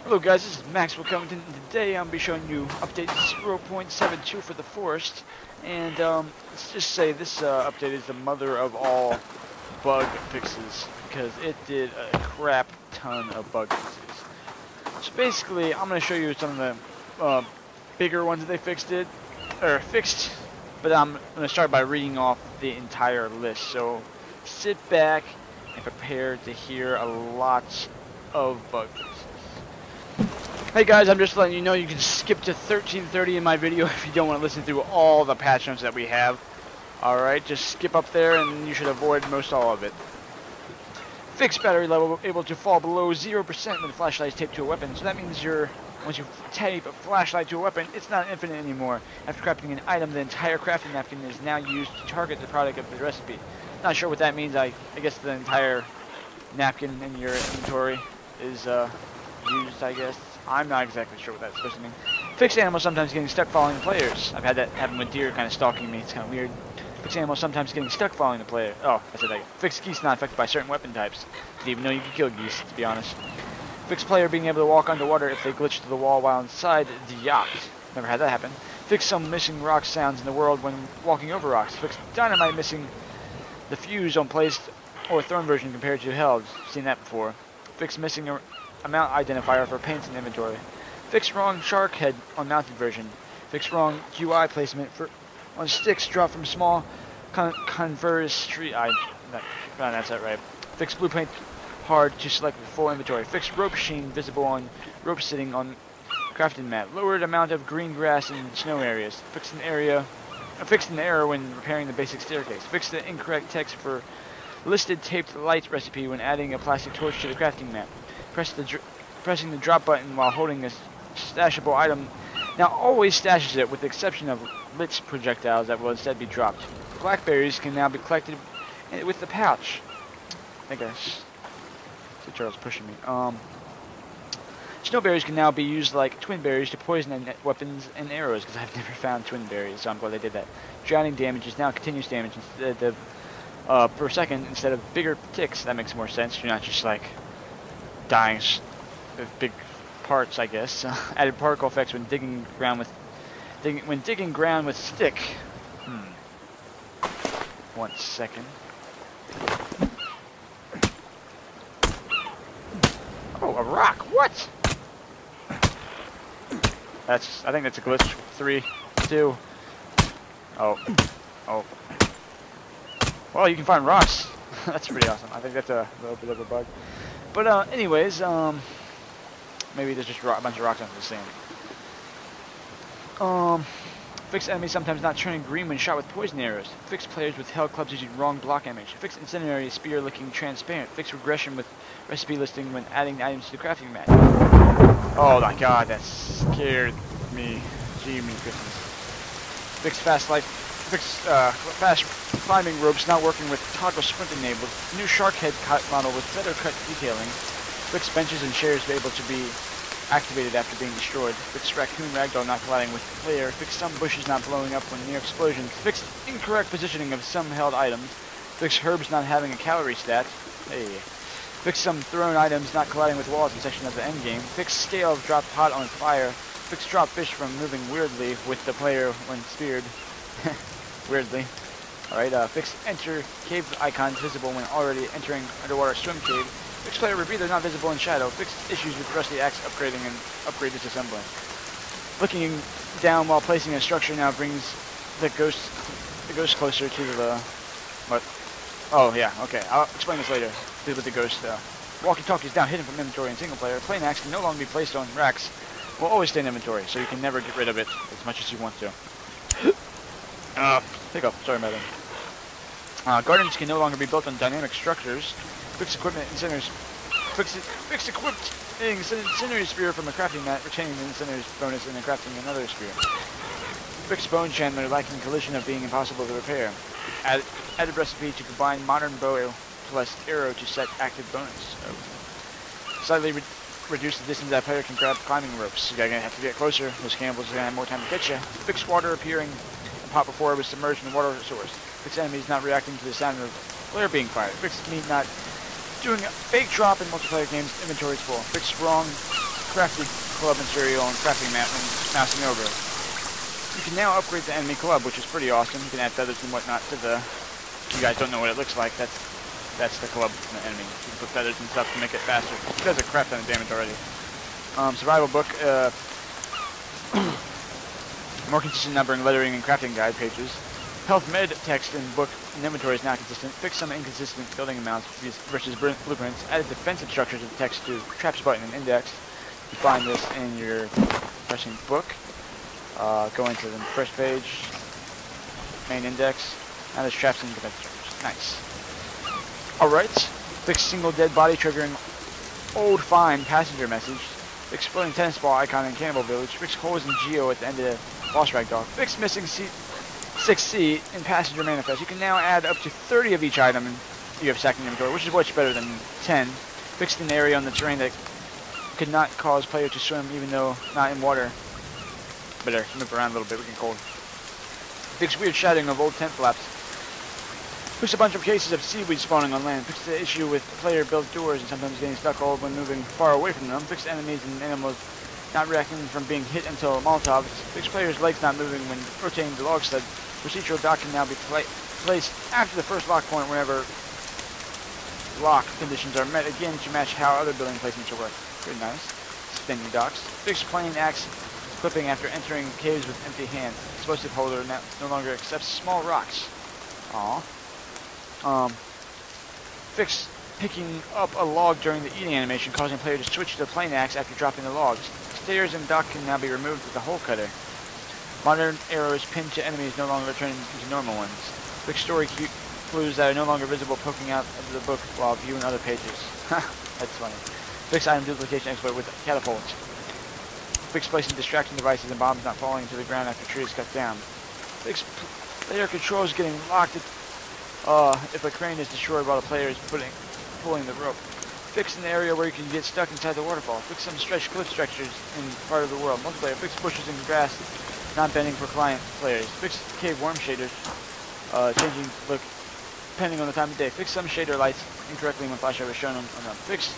Hello guys, this is Maxwell Covington, and today I'm going to be showing you update 0.72 for the Forest, and let's just say this update is the mother of all bug fixes, because it did a crap ton of bug fixes. So basically, I'm going to show you some of the bigger ones that they fixed, but I'm going to start by reading off the entire list, so sit back and prepare to hear a lot of bug fixes. Hey guys, I'm just letting you know you can skip to 13:30 in my video if you don't want to listen through all the patch notes that we have. Alright, just skip up there and you should avoid most all of it. Fixed battery level able to fall below 0% when the flashlight is taped to a weapon. So that means once you tape a flashlight to a weapon, it's not infinite anymore. After crafting an item, the entire crafting napkin is now used to target the product of the recipe. Not sure what that means. I guess the entire napkin in your inventory is used, I guess. I'm not exactly sure what that's supposed to mean. Fixed animals sometimes getting stuck following the players. I've had that happen with deer kind of stalking me. It's kind of weird. Fixed animals sometimes getting stuck following the player. Oh, I said that. Fixed geese not affected by certain weapon types. Didn't even know you could kill geese, to be honest. Fixed player being able to walk underwater if they glitch to the wall while inside the yacht. Never had that happen. Fixed some missing rock sounds in the world when walking over rocks. Fixed dynamite missing the fuse on placed or thrown version compared to held. Seen that before. Fixed missing amount identifier for paints in inventory. Fix wrong shark head on mounted version. Fix wrong UI placement on sticks dropped from small converse tree. That's that right. Fix blue paint hard to select full inventory. Fix rope sheen visible on rope sitting on crafting mat. Lowered amount of green grass in snow areas. Fixed an error when repairing the basic staircase. Fix the incorrect text for listed taped light recipe when adding a plastic torch to the crafting mat. Pressing the drop button while holding a stashable item now always stashes it, with the exception of lit projectiles that will instead be dropped. Blackberries can now be collected with the pouch. I guess. Charles pushing me. Snowberries can now be used like twin berries to poison weapons and arrows, because I've never found twin berries, so I'm glad they did that. Drowning damage is now continuous damage instead of per second instead of bigger ticks. That makes more sense. You're not just like dying with big parts, I guess. Added particle effects when digging ground with stick. 1 second. Oh, a rock! What? I think that's a glitch. 3, 2. Oh. Well, you can find rocks. That's pretty awesome. I think that's a little bit of a bug. But anyways, maybe there's just a bunch of rocks under the sand. Fixed enemies sometimes not turning green when shot with poison arrows. Fixed players with held clubs using wrong block image. Fixed incendiary spear looking transparent. Fixed regression with recipe listing when adding items to the crafting mat. Oh my god, that scared me. Gee, me Christmas. Fixed fast climbing ropes not working with toggle sprint enabled. New shark head cut model with better cut detailing. Fixed benches and chairs be able to be activated after being destroyed. Fixed raccoon ragdoll not colliding with the player. Fixed some bushes not blowing up when near explosions. Fixed incorrect positioning of some held items. Fixed herbs not having a calorie stat. Hey. Fixed some thrown items not colliding with walls in section of the endgame. Fixed scales dropped hot on fire. Fixed drop fish from moving weirdly with the player when speared. Weirdly. Alright, fixed enter cave icons visible when already entering underwater swim cave. Fixed player rebreather not visible in shadow. Fixed issues with rusty axe upgrading and upgrade disassembling. Looking down while placing a structure now brings the ghost closer to the what? Oh yeah, okay. I'll explain this later. With the ghost walkie-talkies now hidden from inventory in single player. Plain axe can no longer be placed on racks. Will always stay in inventory, so you can never get rid of it as much as you want to. Hiccup. Sorry about that. Gardens can no longer be built on dynamic structures. Fixed equipment incendiaries. Fixed equipped incendiary spear from a crafting mat, retaining the incendiary's bonus and then crafting another spear. Fixed bone chandler lacking collision of being impossible to repair. Added recipe to combine modern bow plus arrow to set active bonus. Slightly reduce the distance that player can grab climbing ropes. You're gonna have to get closer. Those cannibals are gonna have more time to get you. Fixed water appearing and pop before it was submerged in the water source. Fixed enemies not reacting to the sound of flare being fired. Fixed meat not doing a fake drop in multiplayer games. Inventory is full. Fixed wrong crafted club material and crafting mat when mousing over. You can now upgrade the enemy club, which is pretty awesome. You can add feathers and whatnot to the... If you guys don't know what it looks like, that's the club from the enemy. You can put feathers and stuff to make it faster. It does a crap ton of damage already. Survival book, more consistent numbering, lettering, and crafting guide pages. Health med text in book and inventory is not consistent. Fix some inconsistent building amounts versus blueprints. Added defensive structures of text to traps button and index. You find this in your pressing book. Go into the first page, main index. Now there's traps and defensive structures. Nice. Alright. Fix single dead body triggering old fine passenger message. Exploding tennis ball icon in Cannibal Village. Fix holes in Geo at the end of the boss ragdoll. Fix missing 6C in passenger manifest. You can now add up to 30 of each item you have stacked in inventory, which is much better than 10. Fix an area on the terrain that could not cause player to swim even though not in water. Better move around a little bit, we can cold. Fix weird shadowing of old tent flaps. Fix a bunch of cases of seaweed spawning on land. Fix the issue with player-built doors and sometimes getting stuck all when moving far away from them. Fix enemies and animals not reacting from being hit until Molotovs. Fix players' legs not moving when rotating the log sled. Procedural dock can now be placed after the first lock point whenever lock conditions are met again to match how other building placements will work. Very nice. Spin your docks. Fix plain axe clipping after entering caves with empty hands. Explosive holder no longer accepts small rocks. Aww. Fix picking up a log during the eating animation, causing player to switch to the plain axe after dropping the logs. Stairs and dock can now be removed with the hole cutter. Modern arrows pinned to enemies no longer turn into normal ones. Fix story clues that are no longer visible poking out of the book while viewing other pages. That's funny. Fix item duplication exploit with catapults. Fix placing distracting devices and bombs not falling to the ground after tree is cut down. Fix player controls getting locked if a crane is destroyed while the player is pulling the rope. Fix an area where you can get stuck inside the waterfall. Fix some stretched cliff structures in part of the world. Multiplayer. Fix bushes and grass not bending for client players. Fix cave worm shaders, changing look depending on the time of day. Fix some shader lights incorrectly when flashlight was shown on them. Fix,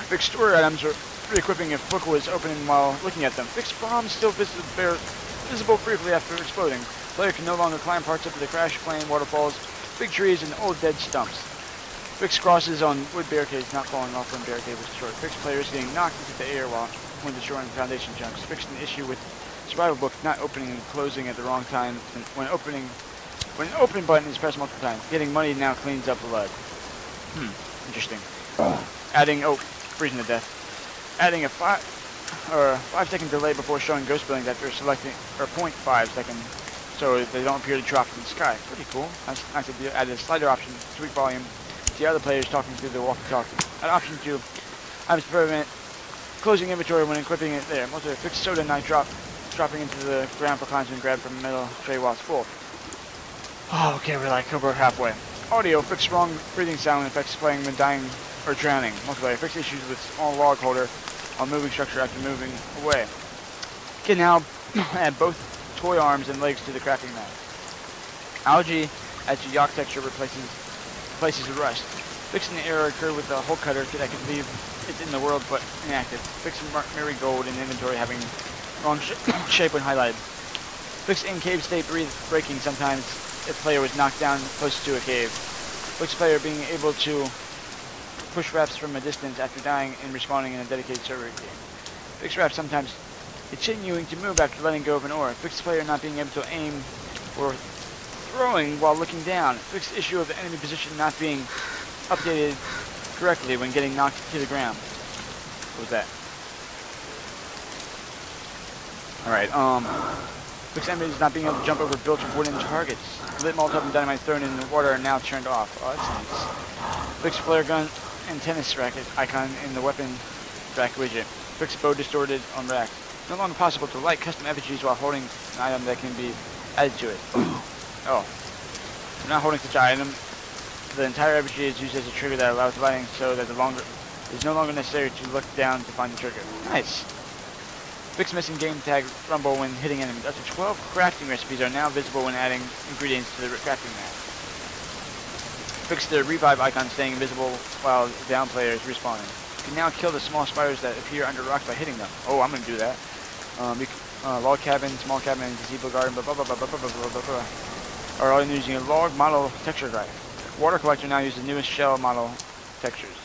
fix story items or re-equipping if book was opening while looking at them. Fix bombs still visible briefly after exploding. Player can no longer climb parts of the crash plane, waterfalls, big trees, and old dead stumps. Fix crosses on wood barricades not falling off when barricade was destroyed. Fix players getting knocked into the air when destroying foundation chunks. Fix an issue with survival book not opening and closing at the wrong time when an open button is pressed multiple times. Getting money now cleans up blood. Interesting. Adding freezing to death. Adding a 5-second delay before showing ghost buildings after selecting, or 0.5 seconds, so they don't appear to drop from the sky. Pretty cool. Nice idea. Added a slider option, tweak volume, to the other players talking through the walkie-talkie. Add option 2, items prevent closing inventory when equipping it there. Multiplayer. Fix soda not dropping into the ground for clients when grabbed from a metal tray while it's full. Oh, okay, we're like over halfway. Audio. Fix wrong breathing sound effects playing when dying or drowning. Multiplayer. Fix issues with small log holder on moving structure after moving away. Can now add both toy arms and legs to the crafting mat. Algae adds a yacht texture replaces the rust. Fixing the error occurred with the hole cutter that could leave it in the world but inactive. Fixing marigold in inventory having wrong shape when highlighted. Fix in cave state breaking sometimes if player was knocked down close to a cave. Fix player being able to push reps from a distance after dying and respawning in a dedicated server game. Fix reps sometimes continuing to move after letting go of an ore. Fix player not being able to aim or throwing while looking down. Fix issue of the enemy position not being updated correctly when getting knocked to the ground. What was that? Alright, fix enemies not being able to jump over built wooden targets. Lit Molotov and dynamite thrown in the water are now turned off. Oh, that's nice. Fix flare gun and tennis racket icon in the weapon rack widget. Fix bow distorted on rack. No longer possible to light custom effigies while holding an item that can be added to it. Oh. When not holding such an item, the entire effigy is used as a trigger that allows lighting so that it is no longer necessary to look down to find the trigger. Nice. Fix missing game tag rumble when hitting enemies. Up to 12 crafting recipes are now visible when adding ingredients to the crafting mat. Fix the revive icon staying invisible while down player is respawning. You can now kill the small spiders that appear under rocks by hitting them. Oh, I'm gonna do that. Log cabin, small cabin, and gazebo garden, blah blah blah blah blah blah blah blah blah. Are all using a log model texture drive. Water collector now uses the newest shell model textures.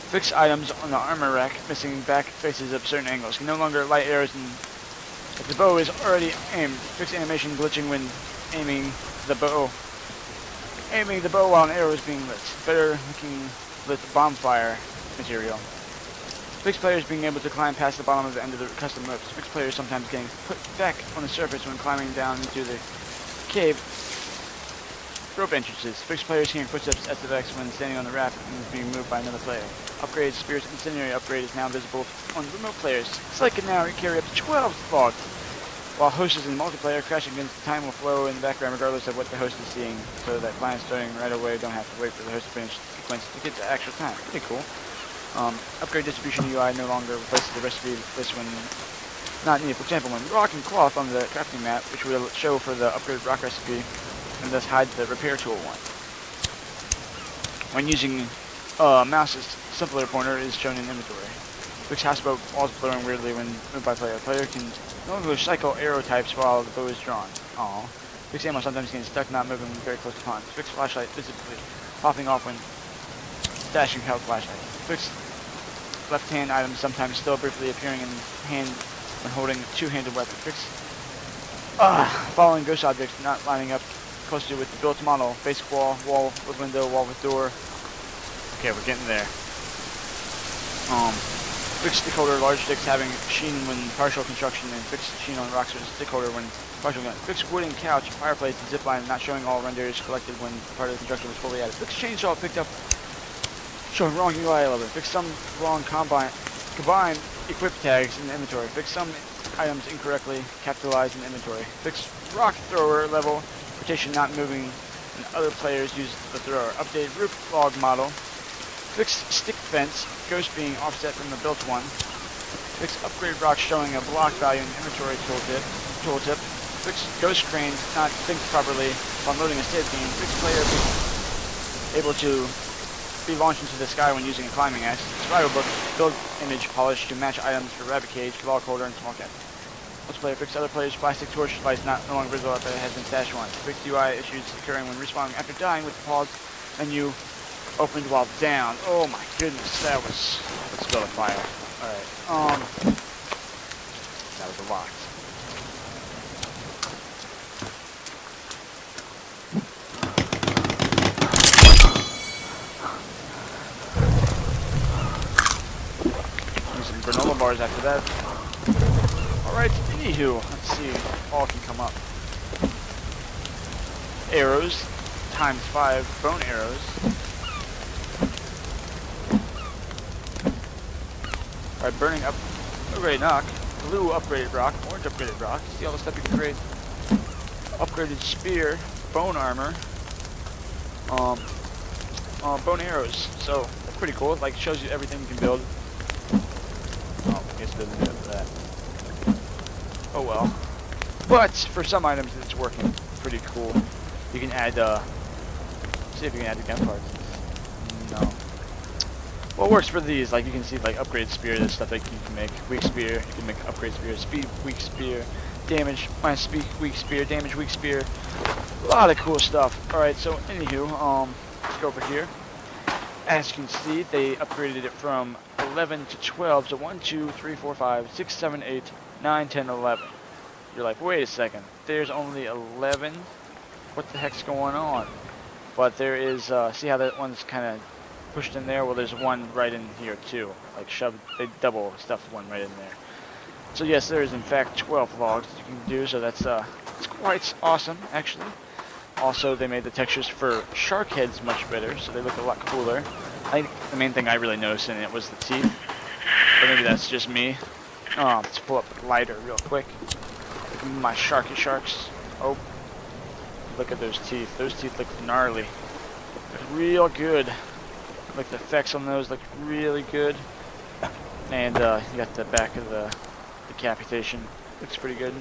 Fix items on the armor rack missing back faces at certain angles. Can no longer light arrows if the bow is already aimed. Fix animation glitching when aiming the bow. Aiming the bow while an arrow is being lit. Better looking lit bonfire material. Fix players being able to climb past the bottom of the end of the custom ropes. Fix players sometimes getting put back on the surface when climbing down into the cave rope entrances. Fix players hearing footsteps at the X when standing on the raft and is being moved by another player. Upgrade Spirit's incendiary upgrade is now visible on remote players. Select can now carry up to 12 logs, while host is in multiplayer. Crashing against the time will flow in the background regardless of what the host is seeing, so that clients starting right away don't have to wait for the host to finish the sequence to get the actual time. Pretty cool. Upgrade distribution UI no longer replaces the recipe list when not needed. For example, when rock and cloth on the crafting map, which will show for the upgraded rock recipe, and thus hide the repair tool one. When using mouse's simpler pointer is shown in inventory. Fix houseboat walls blurring weirdly when moved by player. Player can no longer cycle arrow types while the bow is drawn. Aww. Fix ammo sometimes getting stuck not moving very close to ponds. Fix flashlight visibly popping off when dashing out flashlight. Fix left-hand items sometimes still briefly appearing in hand when holding a two-handed weapon. Fix following ghost objects not lining up closely with the built model. Basic wall, wall with window, wall with door. Okay, we're getting there. Fix stick holder, large sticks having sheen when partial construction, and fix sheen on rocks with stick holder when partial. Fix wooden couch, fireplace, and zipline not showing all renders collected when part of the construction was fully added. Fix chainsaw picked up showing wrong UI element. Fix some wrong combine equip tags in the inventory. Fix some items incorrectly capitalized in the inventory. Fix rock thrower level rotation not moving when other players use the thrower. Update roof log model. Fix stick fence, ghost being offset from the built one. Fix upgrade rock showing a block value in the inventory tooltip. Fix ghost cranes not synced properly while loading a save game. Fix player being able to be launched into the sky when using a climbing axe. Survival book, build image polish to match items for rabbit cage, log holder, and small cat. Multiplayer, fix other players' plastic torch lights no longer visible after it has been stashed once. Fix UI issues occurring when respawning after dying with the pause menu opened while down. Oh my goodness, that was... Let's build a fire. Alright, that was a lot. Some granola bars after that. Alright, anywho, let's see if all can come up. Arrows, times 5 bone arrows. Alright, burning up upgraded knock, blue upgraded rock, orange upgraded rock. See all the stuff you can create. Upgraded spear, bone armor, bone arrows. So that's pretty cool. Like, it shows you everything you can build. Oh, I guess it doesn't do it for that. Oh well. But for some items, it's working pretty cool. You can add. See if you can add the gun parts. No. Well, it works for these. Like you can see, like upgrade spear. There's stuff that you can make. Weak spear. You can make upgrade spear. Speed weak spear. Damage minus speed weak spear. Damage weak spear. A lot of cool stuff. All right. So anywho, let's go over here. As you can see, they upgraded it from 11 to 12 to 1, 2, 3, 4, 5, 6, 7, 8, 9, 10, 11. You're like, wait a second. There's only 11. What the heck's going on? But there is. See how that one's kind of pushed in there? Well, there's one right in here too. Like shoved. They double stuffed one right in there. So yes, there is in fact 12 logs that you can do. So that's it's quite awesome actually. Also, they made the textures for shark heads much better, so they look a lot cooler. I think the main thing I really noticed in it was the teeth, but maybe that's just me. Let's pull up the lighter real quick. Look at my sharks. Oh, look at those teeth. Those teeth look gnarly. Look real good. Like the effects on those look really good. And you got the back of the decapitation. Looks pretty good.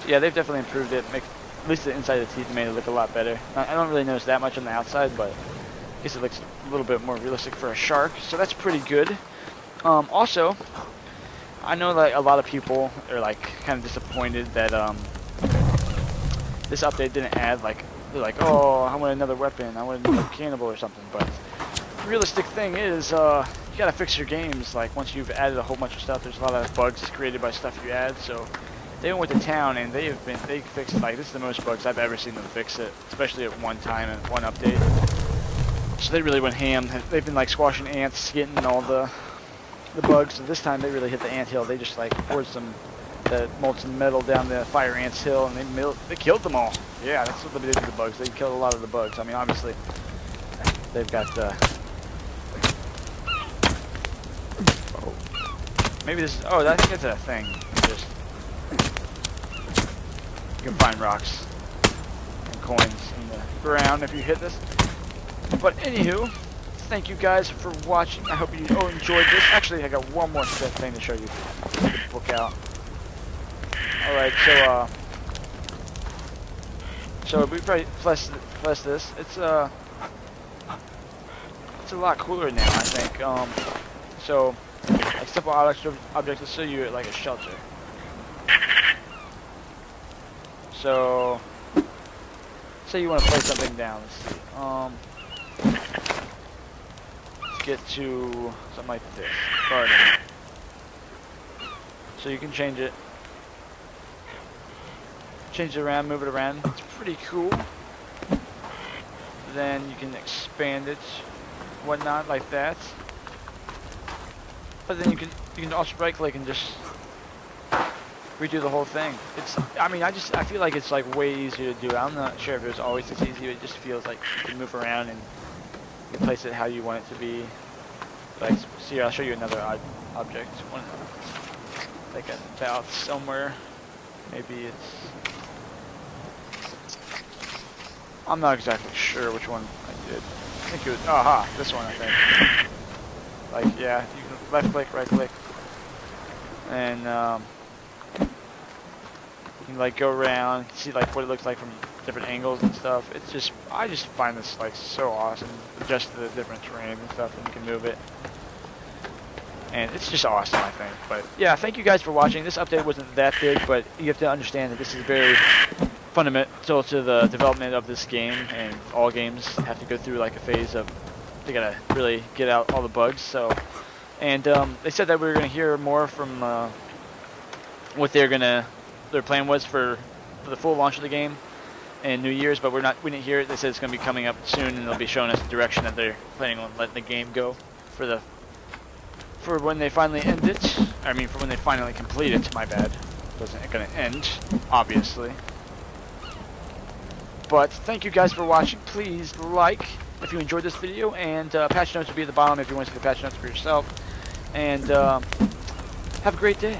Yeah, they've definitely improved it. At least the inside of the teeth made it look a lot better. I don't really notice that much on the outside, but I guess it looks a little bit more realistic for a shark, so that's pretty good. Also, I know that a lot of people are like kind of disappointed that this update didn't add like, they're like, oh, I want another weapon, I want another cannibal or something. But the realistic thing is, you gotta fix your games. Like once you've added a whole bunch of stuff, there's a lot of bugs created by stuff you add. So they went to town and they fixed, like, this is the most bugs I've ever seen them fix it, especially at one time and one update. So they really went ham. They've been like squashing ants, getting all the bugs. So this time they really hit the ant hill. They just like poured some molten metal down the fire ants hill, and they killed them all. Yeah, that's what they did to the bugs. They killed a lot of the bugs. I mean, obviously they've got oh, maybe this. Oh, I think that's a thing. You can find rocks and coins in the ground if you hit this. But anywho, thank you guys for watching. I hope you enjoyed this. Actually, I got one more thing to show you. Get the book out. Alright, so we probably plus this. It's a lot cooler now, I think. So like simple objects will show you like a shelter. So say you want to place something down. Let's see. Let's get to something like this. Garden. So you can change it. Change it around, move it around. It's pretty cool. Then you can expand it, whatnot, like that. But then you can also right click and just redo the whole thing. I feel like it's like way easier to do. I'm not sure if it was always this easy, but it just feels like you can move around and you can place it how you want it to be. Like, see, I'll show you another object. One, like about somewhere. Maybe it's. I'm not exactly sure which one I did. I think it was, aha, this one I think. Like, yeah, you can left click, right click, and you can like go around, see like what it looks like from different angles and stuff. It's just, I just find this like so awesome. Adjust the different terrain and stuff, and you can move it. And it's just awesome, I think. But yeah, thank you guys for watching. This update wasn't that big, but you have to understand that this is very fundamental to the development of this game, and all games have to go through like a phase of, they gotta really get out all the bugs. So, and they said that we were gonna hear more from what their plan was for the full launch of the game and New Year's, but we didn't hear it. They said it's gonna be coming up soon, and they'll be showing us the direction that they're planning on letting the game go for when they finally end it. I mean, for when they finally complete it. My bad. It wasn't gonna end, obviously. But thank you guys for watching. Please like if you enjoyed this video, and patch notes will be at the bottom if you want to see the patch notes for yourself. And have a great day.